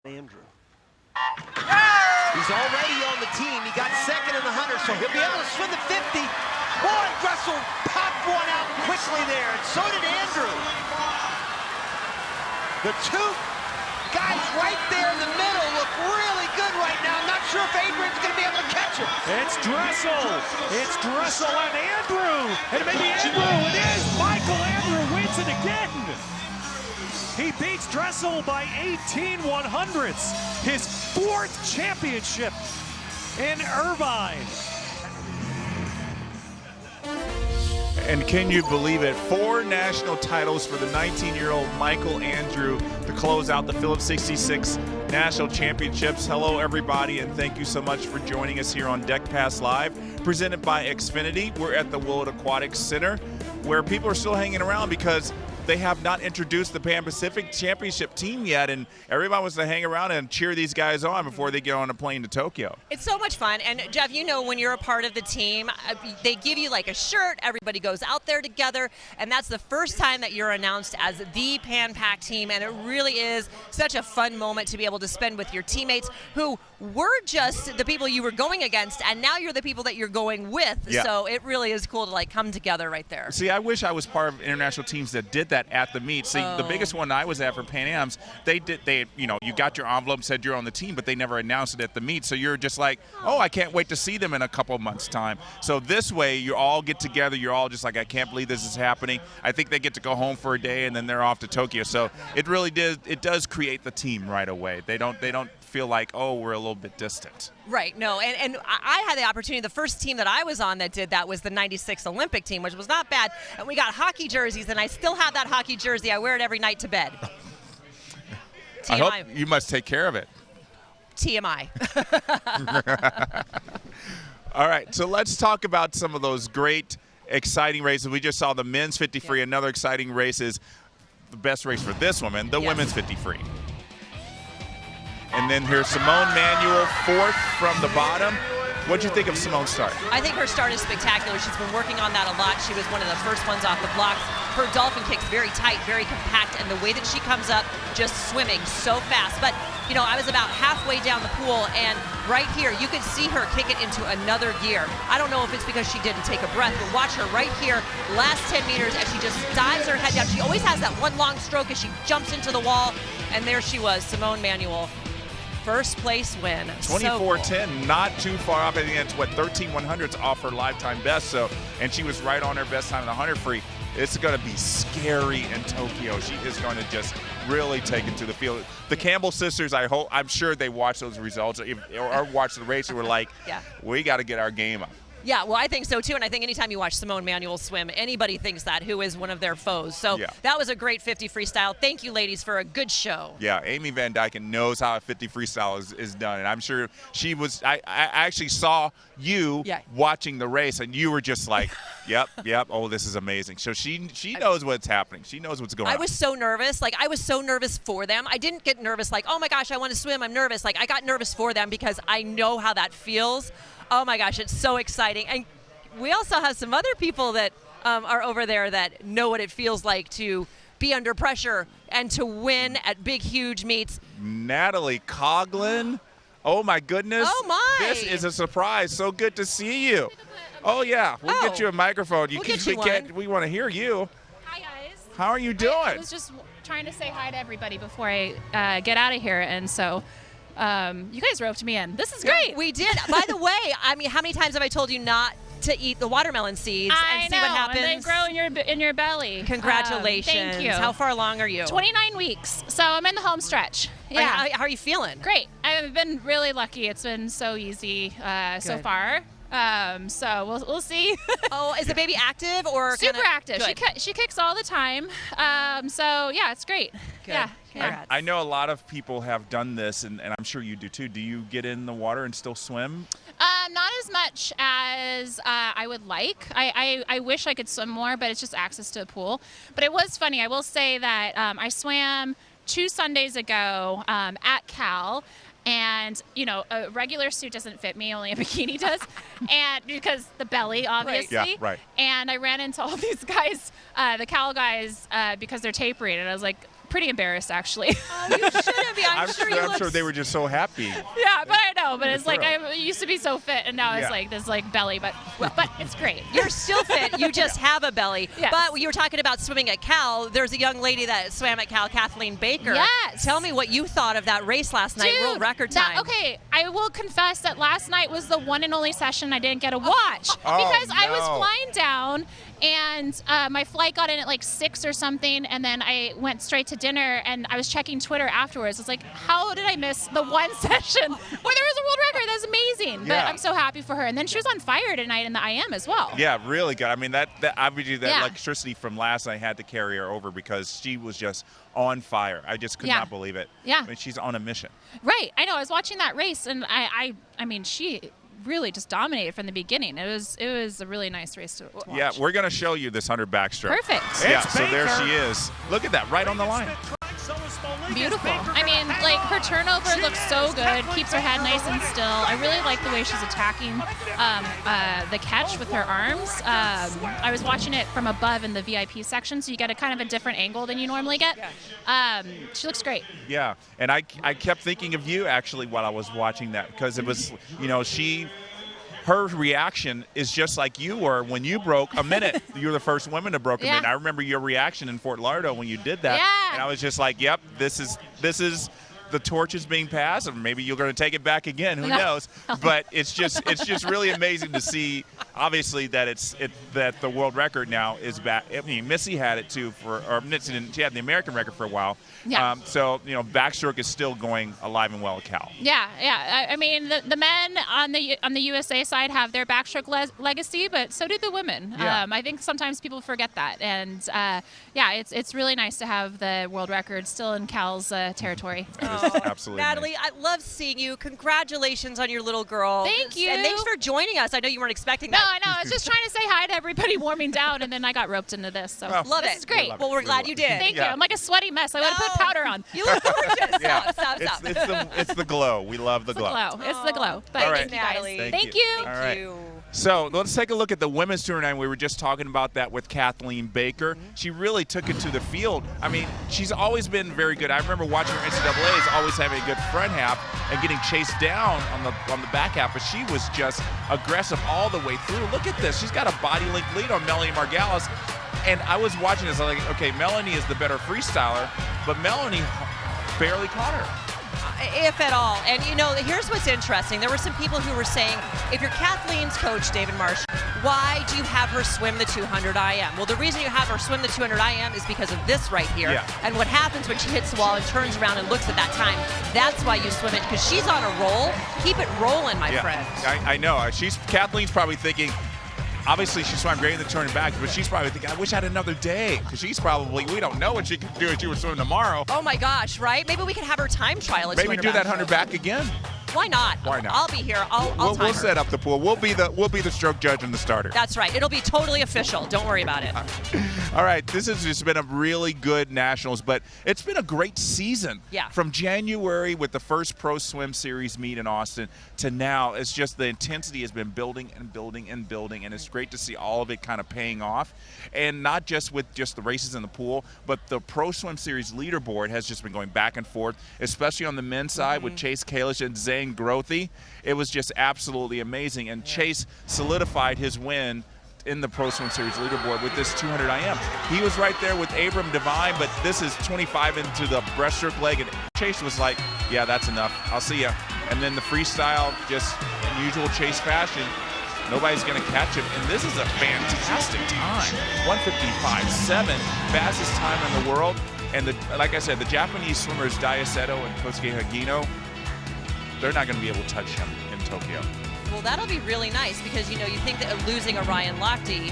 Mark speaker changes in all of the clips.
Speaker 1: Andrew. He's already on the team. He got second in the 100, so he'll be able to swim the 50. Boy, Russell popped one out quickly there, and so did Andrew. The two guys right there in the middle look really good right now. I'm not sure if Adrian's going to be able to catch him.
Speaker 2: It's Dressel. It's Dressel and Andrew. And maybe Andrew. It is. Michael Andrew wins it again. He beats Dressel by 18 100ths. His fourth championship in Irvine.
Speaker 3: And can you believe it? 4 national titles for the 19-year-old Michael Andrew to close out the Phillips 66 National Championships. Hello, everybody, and thank you so much for joining us here on Deck Pass Live, presented by Xfinity. We're at the Willett Aquatics Center, where people are still hanging around because they have not introduced the Pan Pacific Championship team yet, and everybody wants to hang around and cheer these guys on before they get on a plane to Tokyo.
Speaker 4: It's so much fun, and Jeff, you know, when you're a part of the team, they give you like a shirt, everybody goes out there together, and that's the first time that you're announced as the Pan Pac team, and it really is such a fun moment to be able to spend with your teammates who were just the people you were going against, and now you're the people that you're going with.
Speaker 3: Yeah.
Speaker 4: So it really is cool to like come together right there.
Speaker 3: See, I wish I was part of international teams that did that at the meet. See, the biggest one I was at for Pan Am's, you got your envelope, said you're on the team, but they never announced it at the meet. So you're just like, oh, I can't wait to see them in a couple months' time. So this way, you all get together. You're all just like, I can't believe this is happening. I think they get to go home for a day, and then they're off to Tokyo. So it really does create the team right away. They don't feel like, oh, we're a little bit distant.
Speaker 4: Right, no, and I had the opportunity, the first team that I was on that did that was the 96 Olympic team, which was not bad, and we got hockey jerseys, and I still have that hockey jersey. I wear it every night to bed. TMI.
Speaker 3: I hope you must take care of it.
Speaker 4: TMI.
Speaker 3: All right, so let's talk about some of those great, exciting races. We just saw the men's 50 free. Another exciting race is the best race for this woman, the women's 50 free. And then here's Simone Manuel, 4th from the bottom. What'd you think of Simone's start?
Speaker 4: I think her start is spectacular. She's been working on that a lot. She was one of the first ones off the blocks. Her dolphin kick's very tight, very compact, and the way that she comes up just swimming so fast. But, you know, I was about halfway down the pool, and right here, you could see her kick it into another gear. I don't know if it's because she didn't take a breath, but watch her right here, last 10 meters, as she just dives her head down. She always has that one long stroke as she jumps into the wall, and there she was, Simone Manuel. First place win.
Speaker 3: 24:10, not too far off. I think it's 13 100ths off her lifetime best. So, and she was right on her best time in the 100 free. It's going to be scary in Tokyo. She is going to just really take it to the field. The Campbell sisters, I'm sure they watched those results or watched the race and were like,
Speaker 4: yeah,
Speaker 3: we got to get our game up.
Speaker 4: Yeah, well, I think so, too, and I think anytime you watch Simone Manuel swim, anybody thinks that who is one of their foes. So that was a great 50 freestyle. Thank you, ladies, for a good show.
Speaker 3: Yeah, Amy Van Dyken knows how a 50 freestyle is done, and I'm sure she was – I actually saw you watching the race, and you were just like, yep, oh, this is amazing. So she knows what's happening. She knows what's going on.
Speaker 4: I was so nervous. Like, I was so nervous for them. I didn't get nervous like, oh, my gosh, I want to swim. I'm nervous. Like, I got nervous for them because I know how that feels. Oh, my gosh, it's so exciting. And we also have some other people that are over there that know what it feels like to be under pressure and to win at big, huge meets.
Speaker 3: Natalie Coughlin. Oh, my goodness.
Speaker 4: Oh, my.
Speaker 3: This is a surprise. So good to see you. Oh, yeah. We'll get you a microphone. We want to hear you.
Speaker 5: Hi, guys.
Speaker 3: How are you doing?
Speaker 5: I was just trying to say hi to everybody before I get out of here, and so you guys roped me in. This is great.
Speaker 4: We did. By the way, I mean, how many times have I told you not to eat the watermelon seeds and see what happens?
Speaker 5: And they grow in your belly.
Speaker 4: Congratulations.
Speaker 5: Thank you.
Speaker 4: How far along are you?
Speaker 5: 29 weeks. So I'm in the home stretch. Yeah.
Speaker 4: How are you feeling?
Speaker 5: Great. I've been really lucky. It's been so easy so far. So we'll see.
Speaker 4: Oh, is the baby active or
Speaker 5: super active? She kicks all the time. So yeah, it's great.
Speaker 4: Good.
Speaker 5: Yeah.
Speaker 4: Congrats.
Speaker 3: I know a lot of people have done this, and I'm sure you do too. Do you get in the water and still swim?
Speaker 5: Not as much as I would like. I wish I could swim more, but it's just access to a pool. But it was funny. I will say that I swam 2 Sundays ago at Cal. And, you know, a regular suit doesn't fit me, only a bikini does. And because the belly, obviously.
Speaker 3: Right. Yeah, right.
Speaker 5: And I ran into all these guys, the Cal guys, because they're tapering. And I was like, pretty embarrassed, actually.
Speaker 4: Oh, you shouldn't be. I'm sure you
Speaker 3: I'm
Speaker 4: look
Speaker 3: sure they were just so happy.
Speaker 5: Yeah, but I know. But it's like I used to be so fit, and now it's
Speaker 3: Yeah.
Speaker 5: like this like belly. But it's great.
Speaker 4: You're still fit. You just have a belly.
Speaker 5: Yes.
Speaker 4: But you were talking about swimming at Cal. There's a young lady that swam at Cal, Kathleen Baker.
Speaker 5: Yes.
Speaker 4: Tell me what you thought of that race last night, world record time.
Speaker 5: Okay, I will confess that last night was the one and only session I didn't get to watch
Speaker 3: Oh,
Speaker 5: because I was
Speaker 3: no.
Speaker 5: flying down and my flight got in at like 6 or something, and then I went straight to dinner and I was checking Twitter afterwards. It's like, how did I miss the one session where there was a world record? That's amazing. But
Speaker 3: Yeah.
Speaker 5: I'm so happy for her. And then she was on fire tonight in the IM as well.
Speaker 3: Yeah, really good. I mean, that obviously that
Speaker 5: Yeah.
Speaker 3: electricity from last night had to carry her over because she was just on fire. I just could
Speaker 5: Yeah.
Speaker 3: not believe it.
Speaker 5: Yeah.
Speaker 3: I mean, she's on a mission.
Speaker 5: Right. I know. I was watching that race, and I mean, she really just dominated from the beginning. It was a really nice race to watch.
Speaker 3: Yeah, we're going to show you this 100 backstroke.
Speaker 5: Perfect.
Speaker 3: Yeah,
Speaker 2: It's
Speaker 3: so there
Speaker 2: Baker.
Speaker 3: she is. Look at that, right on the line.
Speaker 5: Beautiful. I mean, like, her turnover looks so good, keeps her head nice and still. I really like the way she's attacking the catch with her arms. I was watching it from above in the VIP section, so you get a kind of a different angle than you normally get. She looks great.
Speaker 3: Yeah, and I kept thinking of you actually while I was watching that because it was, her reaction is just like you were when you broke a minute. You were the first woman to broke a
Speaker 5: Yeah.
Speaker 3: minute. I remember your reaction in Fort Lauderdale when you did that,
Speaker 5: Yeah.
Speaker 3: and I was just like, "Yep, this is the torch is being passed, and maybe you're going to take it back again. Who
Speaker 5: No.
Speaker 3: knows?" But it's just really amazing to see. Obviously, that that the world record now is back. I mean, Missy had it too she had the American record for a while.
Speaker 5: Yeah.
Speaker 3: So backstroke is still going alive and well at Cal.
Speaker 5: Yeah. I mean, the men on the USA side have their backstroke legacy, but so do the women.
Speaker 3: Yeah.
Speaker 5: I think sometimes people forget that, and it's really nice to have the world record still in Cal's territory.
Speaker 3: Absolutely.
Speaker 4: Natalie, I love seeing you. Congratulations on your little girl.
Speaker 5: Thank you.
Speaker 4: And thanks for joining us. I know you weren't expecting
Speaker 5: No,
Speaker 4: that.
Speaker 5: I know. I was just trying to say hi to everybody warming down, and then I got roped into this. So
Speaker 3: Well,
Speaker 4: Love
Speaker 5: this
Speaker 4: it.
Speaker 5: is great.
Speaker 3: love it.
Speaker 4: Well, we're glad you did.
Speaker 5: Thank you.
Speaker 3: Yeah.
Speaker 5: I'm like a sweaty mess. I would have put
Speaker 4: No.
Speaker 5: powder on.
Speaker 4: You look gorgeous.
Speaker 3: Yeah.
Speaker 4: Stop.
Speaker 3: It's the glow. We love the
Speaker 5: It's the
Speaker 3: glow.
Speaker 5: glow. It's the glow. But
Speaker 3: All right.
Speaker 5: thank you guys.
Speaker 4: Natalie.
Speaker 5: Thank you.
Speaker 3: All right.
Speaker 4: You.
Speaker 3: So let's take a look at the women's 209. We were just talking about that with Kathleen Baker. She really took it to the field. I mean, she's always been very good. I remember watching her NCAAs, always having a good front half and getting chased down on the back half, but she was just aggressive all the way through. Look at this. She's got a body link lead on Melanie Margalis. And I was watching this, I'm like, okay, Melanie is the better freestyler, but Melanie barely caught her.
Speaker 4: If at all. And here's what's interesting. There were some people who were saying, if you're Kathleen's coach, David Marsh, why do you have her swim the 200 IM? Well, the reason you have her swim the 200 IM is because of this right here.
Speaker 3: Yeah.
Speaker 4: And what happens when she hits the wall and turns around and looks at that time, that's why you swim it, because she's on a roll. Keep it rolling, my friend.
Speaker 3: I know. Kathleen probably thinking, obviously she swam great in the turn back, but she's probably thinking, I wish I had another day, because we don't know what she could do if she were swimming tomorrow.
Speaker 4: Oh my gosh, right? Maybe we could have her time trial at
Speaker 3: Maybe
Speaker 4: 200
Speaker 3: do that
Speaker 4: backstroke.
Speaker 3: 100 back again.
Speaker 4: Why not?
Speaker 3: Why not?
Speaker 4: I'll be here. I'll time
Speaker 3: We'll
Speaker 4: her.
Speaker 3: set up the pool. We'll be the stroke judge and the starter.
Speaker 4: That's right. It'll be totally official. Don't worry about it.
Speaker 3: All right, this has just been a really good Nationals, but it's been a great season.
Speaker 4: Yeah.
Speaker 3: From January with the first Pro Swim Series meet in Austin to now, it's just the intensity has been building and building and building, and it's great to see all of it kind of paying off. And not just with just the races in the pool, but the Pro Swim Series leaderboard has just been going back and forth, especially on the men's side with Chase Kalish and Zane Grothy. It was just absolutely amazing, and Chase solidified his win in the Pro Swim Series leaderboard with this 200 IM. He was right there with Abram Devine, but this is 25 into the breaststroke leg, and Chase was like, yeah, that's enough. I'll see ya. And then the freestyle, just in usual Chase fashion, nobody's going to catch him. And this is a fantastic time. 1:55.7, fastest time in the world. And like I said, the Japanese swimmers, Daiseto and Kosuke Hagino, they're not going to be able to touch him in Tokyo.
Speaker 4: Well, that'll be really nice because, you think that losing Orion Lochte,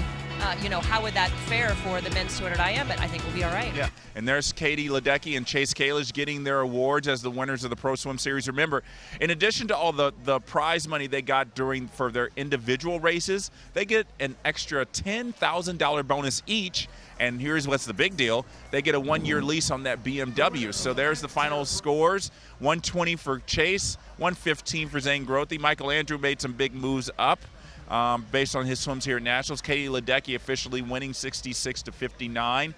Speaker 4: how would that fare for the men's 200 IM? But I think we'll be all right.
Speaker 3: Yeah, and there's Katie Ledecky and Chase Kalish getting their awards as the winners of the Pro Swim Series. Remember, in addition to all the prize money they got for their individual races, they get an extra $10,000 bonus each. And here's what's the big deal. They get a one-year lease on that BMW. So there's the final scores. 120 for Chase, 115 for Zane Grothy. Michael Andrew made some big moves up based on his swims here at Nationals. Katie Ledecky officially winning 66-59.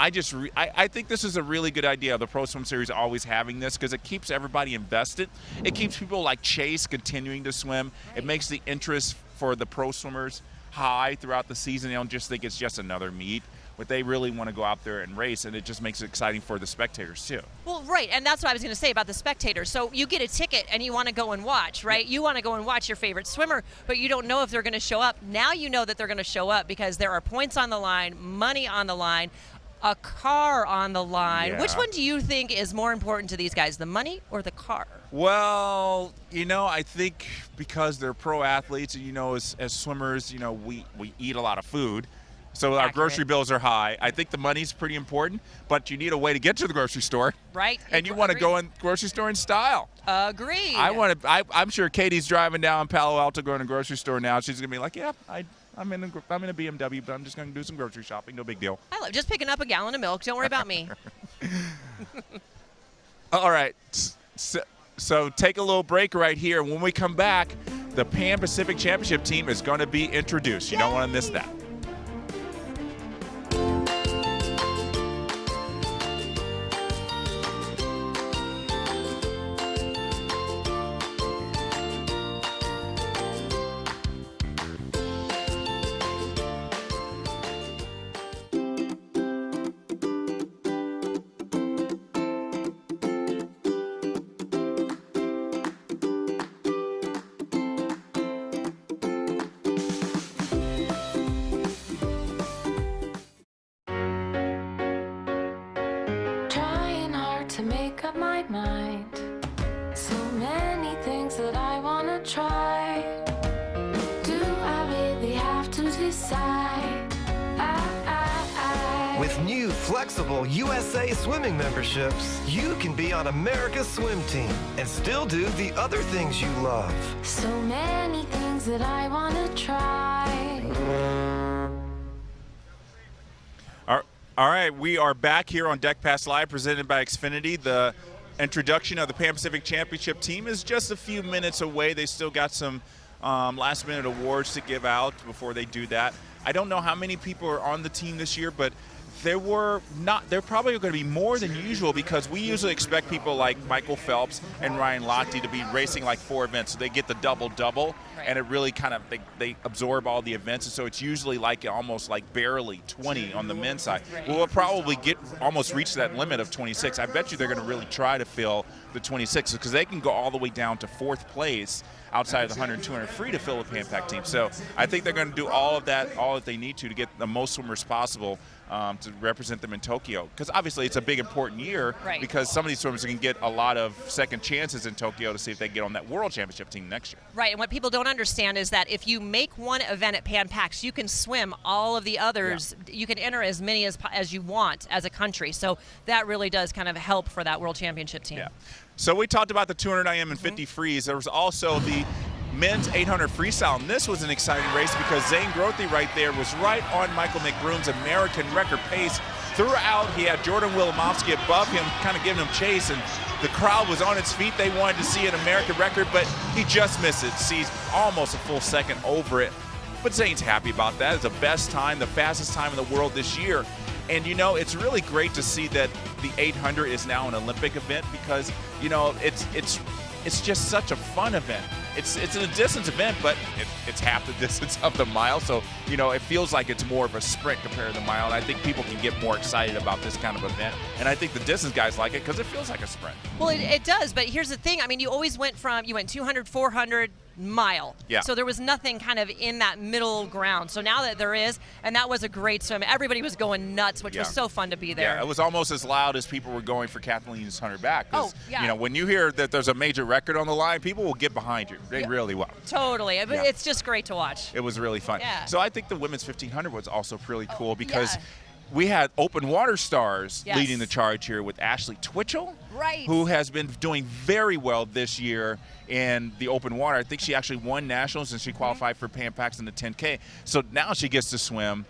Speaker 3: I think this is a really good idea, the Pro Swim Series always having this, because it keeps everybody invested. It keeps people like Chase continuing to swim. It makes the interest for the pro swimmers high throughout the season. They don't just think it's just another meet, but they really want to go out there and race, and it just makes it exciting for the spectators too.
Speaker 4: Well, right, and that's what I was going to say about the spectators. So you get a ticket and you want to go and watch, right? You want to go and watch your favorite swimmer, but you don't know if they're going to show up. Now you know that they're going to show up because there are points on the line, money on the line, a car on the line.
Speaker 3: Yeah.
Speaker 4: Which one do you think is more important to these guys, the money or the car?
Speaker 3: Well, I think because they're pro athletes, and as swimmers, we eat a lot of food. So our grocery bills are high. I think the money's pretty important, but you need a way to get to the grocery store.
Speaker 4: Right.
Speaker 3: And you want to go in the grocery store in style.
Speaker 4: Agreed.
Speaker 3: I'm sure Katie's driving down Palo Alto going to the grocery store now. She's going to be like, yeah, I'm in a BMW, but I'm just going to do some grocery shopping. No big deal.
Speaker 4: I love just picking up a gallon of milk. Don't worry about me.
Speaker 3: All right. So take a little break right here. When we come back, the Pan Pacific Championship team is going to be introduced. You don't want to miss that.
Speaker 6: Trying hard to make up my mind. So many things that I wanna try. Do I really have to decide?
Speaker 7: With new flexible USA swimming memberships, you can be on America's swim team and still do the other things you love.
Speaker 6: So many things that I wanna try.
Speaker 3: All right, we are back here on Deck Pass Live, presented by Xfinity. The introduction of the Pan Pacific Championship team is just a few minutes away. They still got some last-minute awards to give out before they do that. I don't know how many people are on the team this year, but there probably going to be more than usual, because we usually expect people like Michael Phelps and Ryan Lochte to be racing like 4 events, so they get the double-double, and it really kind of they absorb all the events, and so it's usually like almost like barely 20 on the men's side. We'll probably almost reach that limit of 26. I bet you they're going to really try to fill the 26, because they can go all the way down to 4th place outside of the 100 and 200 free to fill a Pan Pac team. So I think they're going to do all that they need to get the most swimmers possible to represent them in Tokyo, because obviously it's a big important year, because some of these swimmers can get a lot of second chances in Tokyo to see if they can get on that World Championship team next year.
Speaker 4: Right, and what people don't understand is that if you make one event at Pan Pacs, you can swim all of the others. Yeah. You can enter as many as you want as a country, so that really does kind of help for that World Championship team. Yeah.
Speaker 3: So we talked about the 200 IM and 50 frees. There was also the men's 800 freestyle, and this was an exciting race because Zane Grothe right there was right on Michael McBroom's American record pace throughout. He had Jordan Wilimovsky above him, kind of giving him chase, and the crowd was on its feet. They wanted to see an American record, but he just missed it, sees almost a full second over it. But Zane's happy about that. It's the best time, the fastest time in the world this year. And, it's really great to see that the 800 is now an Olympic event, because, it's just such a fun event. It's a distance event, but it's half the distance of the mile. So, it feels like it's more of a sprint compared to the mile. And I think people can get more excited about this kind of event. And I think the distance guys like it because it feels like a sprint.
Speaker 4: Well, it does. But here's the thing. I mean, you always went 200, 400, mile.
Speaker 3: Yeah.
Speaker 4: So there was nothing kind of in that middle ground. So now that there is, and that was a great swim. Everybody was going nuts, which was so fun to be there.
Speaker 3: Yeah, it was almost as loud as people were going for Kathleen's 100 back.
Speaker 4: Oh, yeah.
Speaker 3: When you hear that there's a major record on the line, people will get behind you. They really will.
Speaker 4: Totally. It's just great to watch.
Speaker 3: It was really fun.
Speaker 4: Yeah.
Speaker 3: So I think the women's 1500 was also really cool because we had open water stars leading the charge here with Ashley Twitchell, who has been doing very well this year in the open water. I think she actually won nationals and she qualified for Pan Pacs in the 10K. So now she gets to swim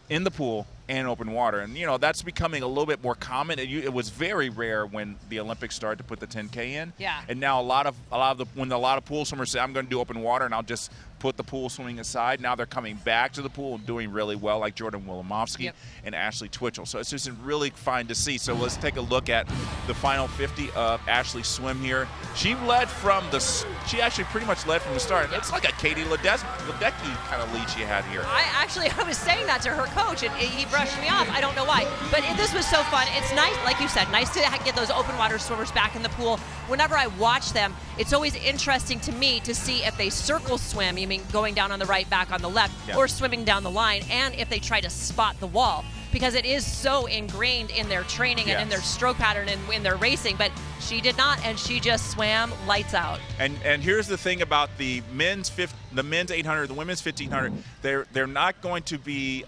Speaker 3: in the pool and open water, and that's becoming a little bit more common. It was very rare when the Olympics started to put the 10K in.
Speaker 4: Yeah.
Speaker 3: And now a lot of pool swimmers say, I'm going to do open water and I'll just put the pool swimming aside. Now they're coming back to the pool and doing really well, like Jordan Wolomovsky and Ashley Twitchell. So it's just really fun to see. So let's take a look at the final 50 of Ashley Swim here. She actually pretty much led from the start. It's like a Katie Ledecky kind of lead she had here.
Speaker 4: I was saying that to her coach, and he brushed me off. I don't know why. But this was so fun. It's nice, like you said, nice to get those open water swimmers back in the pool. Whenever I watch them, it's always interesting to me to see if they circle swim, you mean going down on the right, back on the left, or swimming down the line, and if they try to spot the wall. Because it is so ingrained in their training and in their stroke pattern and in their racing, but she did not, and she just swam lights out.
Speaker 3: And here's the thing about the men's 800, the women's 1500. They're not going to be.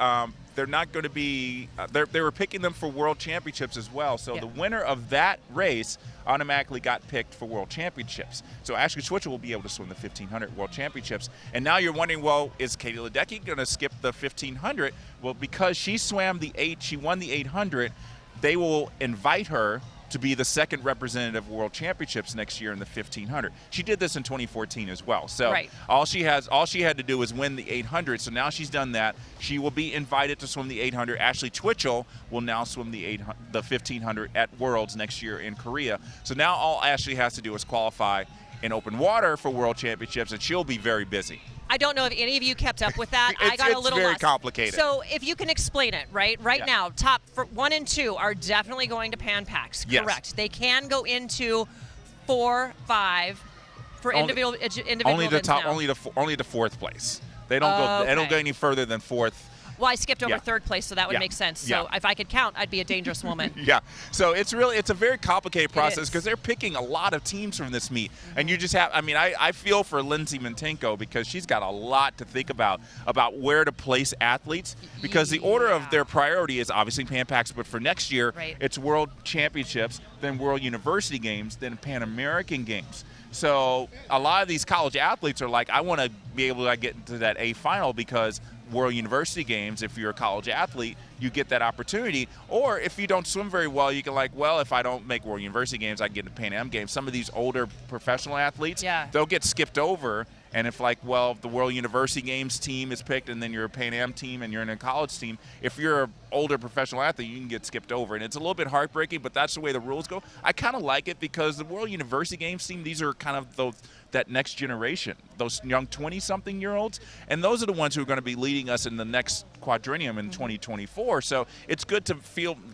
Speaker 3: They were picking them for world championships as well. So the winner of that race automatically got picked for world championships. So Ashley Twitchell will be able to swim the 1500 world championships. And now you're wondering, well, is Katie Ledecky going to skip the 1500? Well, because she won the 800, they will invite her to be the second representative of world championships next year in the 1500. She did this in 2014 as well. So all she had to do was win the 800. So now she's done that. She will be invited to swim the 800. Ashley Twitchell will now swim the 1500 at Worlds next year in Korea. So now all Ashley has to do is qualify in open water for world championships, and she'll be very busy.
Speaker 4: I don't know if any of you kept up with that. I got a little
Speaker 3: very
Speaker 4: lost.
Speaker 3: Complicated.
Speaker 4: So if you can explain it, right now, top 1 and 2 are definitely going to Pan Pacs, correct? Yes. They can go into 4, 5 for individual
Speaker 3: only the
Speaker 4: events
Speaker 3: top,
Speaker 4: now.
Speaker 3: only the fourth place. They don't go. They don't go any further than fourth.
Speaker 4: Well, I skipped over third place, so that would make sense. So if I could count, I'd be a dangerous woman.
Speaker 3: So it's a very complicated process because they're picking a lot of teams from this meet. And you just have, I feel for Lindsay Mintenko because she's got a lot to think about where to place athletes because the order of their priority is obviously Pan Pacs, but for next year, it's World Championships, then World University Games, then Pan American Games. So a lot of these college athletes are like, I want to be able to get into that A final because World University Games, if you're a college athlete, you get that opportunity. Or if you don't swim very well, you can if I don't make World University Games, I can get into Pan Am Games. Some of these older professional athletes, they'll get skipped over. And if the World University Games team is picked and then you're a Pan Am team and you're in a college team, if you're an older professional athlete, you can get skipped over. And it's a little bit heartbreaking, but that's the way the rules go. I kind of like it because the World University Games team, these are kind of that next generation, those young 20-something-year-olds. And those are the ones who are going to be leading us in the next quadrennium in 2024. So it's good to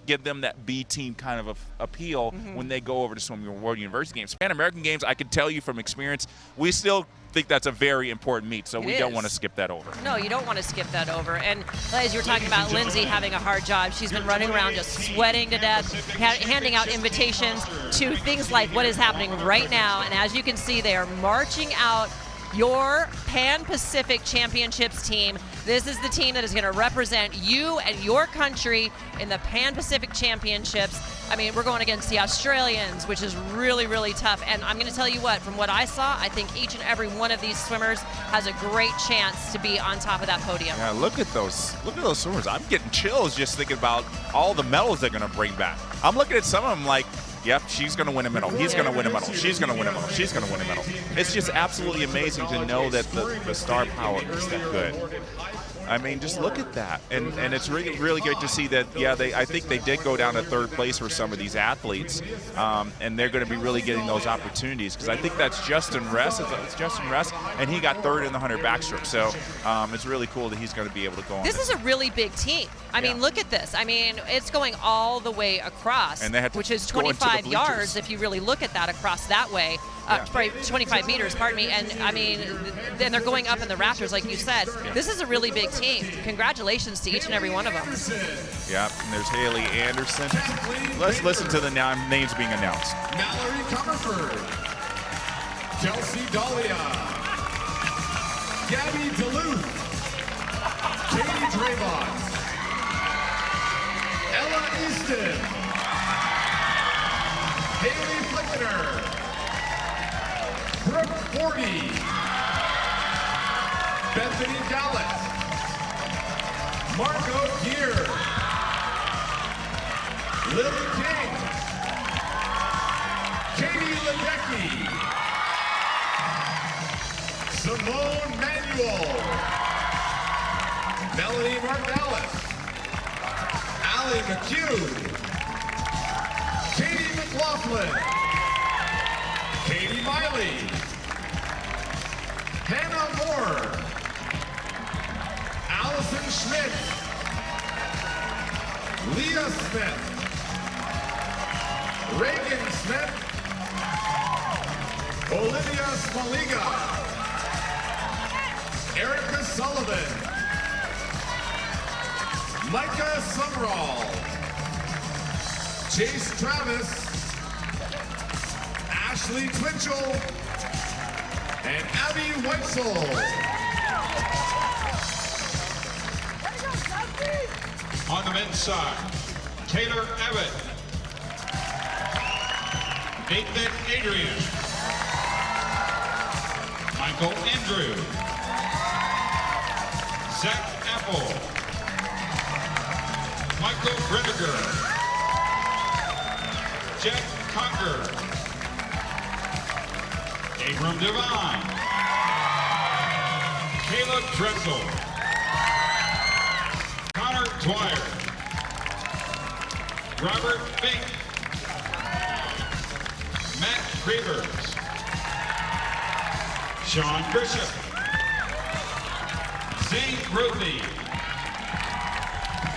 Speaker 3: give them that B team kind of appeal when they go over to swim your World University Games. Pan American Games, I can tell you from experience, we still think that's a very important meet, so we don't want to skip that over.
Speaker 4: No, you don't want to skip that over. And as you were talking about Lindsay having a hard job, she's been running around just sweating to death, handing out invitations to things like what is happening right now. And as you can see, they are marching out your Pan Pacific Championships team. This is the team that is going to represent you and your country in the Pan Pacific Championships. We're going against the Australians, which is really, really tough. And I'm going to tell you what, from what I saw, I think each and every one of these swimmers has a great chance to be on top of that podium.
Speaker 3: Yeah, look at those swimmers. I'm getting chills just thinking about all the medals they're going to bring back. I'm looking at some of them like, yep, she's going to win a medal. He's going to win a medal. She's going to win a medal. She's going to win a medal. It's just absolutely amazing to know that the star power is that good. Just look at that. And it's really, really great to see that, I think they did go down to third place for some of these athletes. And they're going to be really getting those opportunities because I think that's Justin Ress. It's Justin Ress, and he got third in the 100 backstroke. So it's really cool that he's going to be able to go on.
Speaker 4: This is a really big team. Look at this. It's going all the way across,
Speaker 3: and they had to
Speaker 4: which is 25 yards if you really look at that across that way. 25 meters, pardon me. And then they're going up in the rafters, like you said. This is a really big team. Congratulations to each and every one of them.
Speaker 3: Yeah, and there's Haley Anderson. Let's listen to the names being announced.
Speaker 8: Natalie Coughlin, Chelsea Dahlia, Gabby Duluth, Katie Draymond, Ella Easton, Haley Flickner, Brooke Forty, Bethany Gallant, Marco Gear, Lily King, Katie Ledecky, Simone Manuel, Allie McHugh. Katie McLaughlin. Katie Miley. Hannah Moore. Allison Schmidt. Leah Smith. Reagan Smith. Olivia Smaliga. Erica Sullivan. Micah Sumrall. Chase Travis. Ashley Twitchell. And Abby Weitzel.
Speaker 9: On the men's side, Taylor Abbott, Nathan Adrian, Michael Andrew, Zach Apple, Michael Brenniger, Jack Conger, Abram Devine, Caleb Dressel, Connor Dwyer, Robert Fink, Matt Reavers, Sean Bishop, Zane Rodney,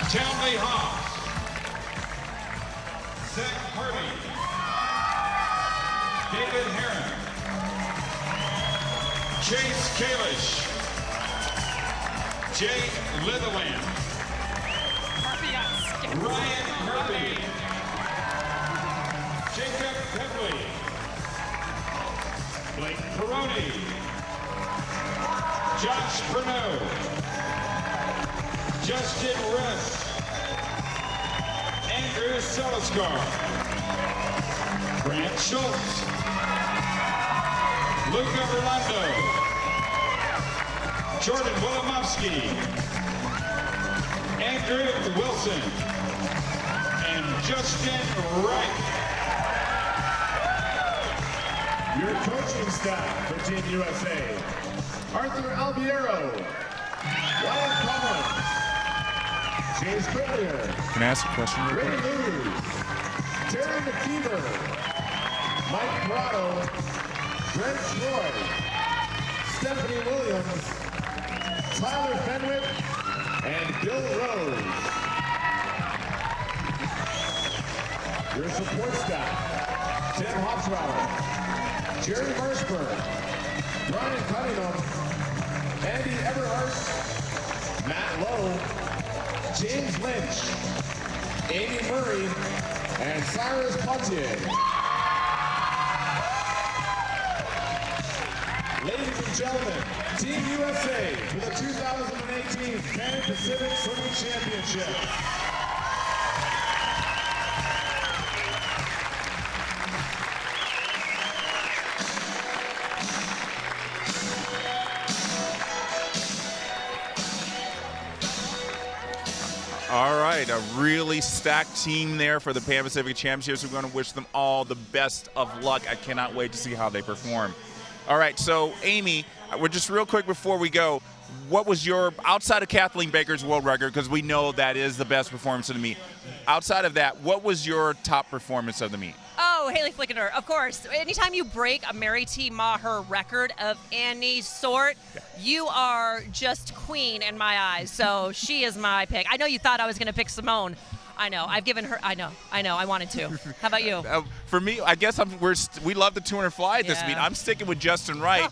Speaker 9: Townley Haas, Zach Hardy, David Heron, Chase Kalish, Jay Litherland, Ryan Murphy, Jacob Pepley, Blake Peroni, Josh Bruneau, Justin Rest, Andrew Seliskar, Grant Schultz, Luca Orlando, Jordan Wolomovsky, Andrew Wilson, and Justin Wright.
Speaker 8: Your coaching staff for Team USA. Arthur Albiero. Wyatt Collins. James Whitlier.
Speaker 3: Can I ask a question real
Speaker 8: Ray
Speaker 3: quick?
Speaker 8: Lewis. Terry McKeever. Mike Prado. Brent Troy. Stephanie Williams. Tyler Fenwick. And Bill Rose. Your support staff. Tim Hopsweiler. Jerry Marshburn, Brian Cunningham, Andy Everhart, Matt Lowe, James Lynch, Amy Murray, and Cyrus Pontier. Ladies and gentlemen, Team USA for the 2018 Pan Pacific Swimming Championship.
Speaker 3: All right, a really stacked team there for the Pan Pacific Championships. We're going to wish them all the best of luck. I cannot wait to see how they perform. All right, so Amy, we're just real quick before we go, what was your, outside of Kathleen Baker's world record, because we know that is the best performance of the meet, outside of that, what was your top performance of the meet?
Speaker 4: Oh, Haley Flickener, of course. Anytime you break a Mary T. Maher record of any sort, you are just queen in my eyes. So she is my pick. I know you thought I was going to pick Simone. I know. I've given her. I know. I wanted to. How about you?
Speaker 3: For me, I guess we love the 200 fly at this meet. I'm sticking with Justin Wright.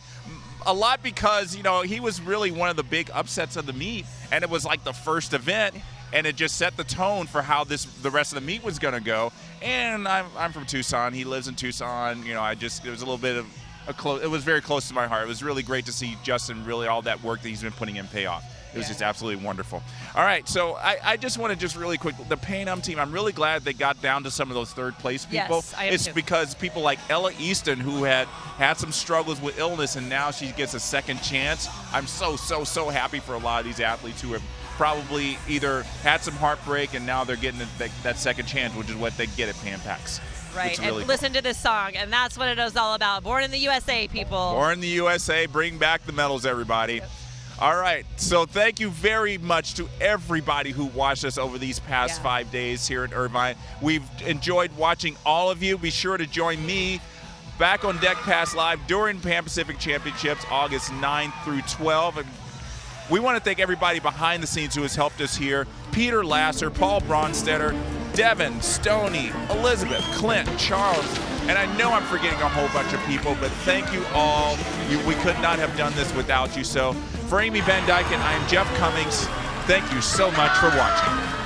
Speaker 3: A lot because, you know, he was really one of the big upsets of the meet, and it was like the first event, and it just set the tone for how the rest of the meet was going to go. And I'm from Tucson. He lives in Tucson. You know, it was a little bit of it was very close to my heart. It was really great to see Justin, really all that work that he's been putting in pay off. It was just absolutely wonderful. All right, so I just want to just really quick, the Pan Am team, I'm really glad they got down to some of those third place people.
Speaker 4: Yes, I am
Speaker 3: it's
Speaker 4: too.
Speaker 3: because people like Ella Easton, who had some struggles with illness, and now she gets a second chance. I'm so happy for a lot of these athletes who have probably either had some heartbreak and now they're getting that second chance, which is what they get at Pan Pacs.
Speaker 4: Right, and
Speaker 3: really
Speaker 4: listen to this song, and that's what it is all about. Born in the USA, people.
Speaker 3: Born in the USA, bring back the medals, everybody. All right, so thank you very much to everybody who watched us over these past 5 days here in Irvine. We've enjoyed watching all of you. Be sure to join me back on Deck Pass Live during Pan Pacific Championships, August 9th through 12th. And we want to thank everybody behind the scenes who has helped us here. Peter Lasser, Paul Bronstetter, Devin, Stoney, Elizabeth, Clint, Charles, and I know I'm forgetting a whole bunch of people, but thank you all. We could not have done this without you. So for Amy Van Dyken, I am Jeff Cummings. Thank you so much for watching.